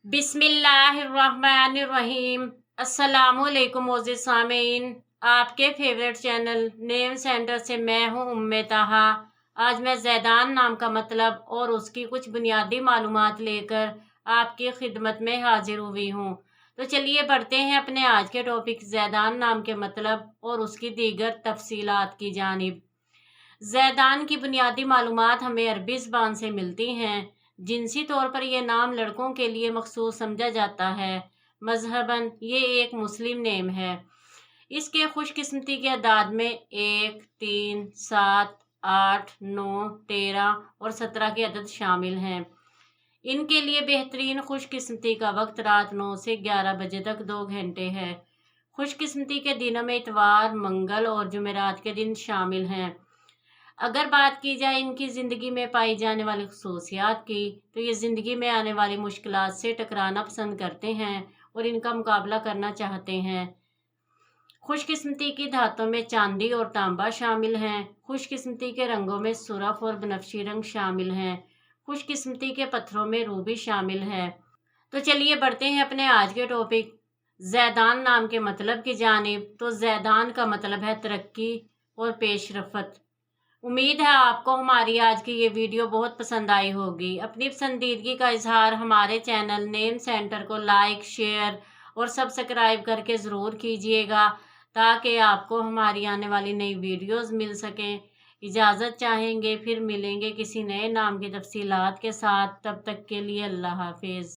बिस्मिल्लाहिर्रहमानिर्रहीम। अस्सलामुअलैकुम मोअज़्ज़िज़ सामीन, आपके फेवरेट चैनल नेम सेंटर से मैं हूँ उम्मे ताहा। आज मैं ज़ैदान नाम का मतलब और उसकी कुछ बुनियादी मालूमात लेकर आपकी खिदमत में हाजिर हुई हूँ। तो चलिए बढ़ते हैं अपने आज के टॉपिक ज़ैदान नाम के मतलब और उसकी दीगर तफसीलात की जानिब। ज़ैदान की बुनियादी मालूमात हमें अरबी ज़बान से मिलती हैं। जिनसी तौर पर यह नाम लड़कों के लिए मखसूस समझा जाता है। मजहबन ये एक मुस्लिम नेम है। इसके खुशकिस्मती के अदाद में 1, 3, 7, 8, 9, 13 और 17 के अदद शामिल हैं। इनके लिए बेहतरीन खुशकिस्मती का वक्त रात 9 से 11 बजे तक 2 घंटे है। खुशकिस्मती के दिनों में इतवार, मंगल और जुमेरात के दिन शामिल हैं। अगर बात की जाए इनकी ज़िंदगी में पाई जाने वाली खसूसियात की, तो ये ज़िंदगी में आने वाली मुश्किलात से टकराना पसंद करते हैं और इनका मुकाबला करना चाहते हैं। खुशकिस्मती की धातों में चांदी और तांबा शामिल हैं। खुशकिस्मती के रंगों में सुरख और बनफशी रंग शामिल हैं। खुशकिस्मती के पत्थरों में रूबी शामिल है। तो चलिए बढ़ते हैं अपने आज के टॉपिक ज़ैदान नाम के मतलब की जानिब। तो ज़ैदान का मतलब है तरक्की और पेशरफत। उम्मीद है आपको हमारी आज की ये वीडियो बहुत पसंद आई होगी। अपनी पसंदीदगी का इजहार हमारे चैनल नेम सेंटर को लाइक, शेयर और सब्सक्राइब करके ज़रूर कीजिएगा, ताकि आपको हमारी आने वाली नई वीडियोस मिल सकें। इजाज़त चाहेंगे, फिर मिलेंगे किसी नए नाम की तफसीलात के साथ। तब तक के लिए अल्लाह हाफिज़।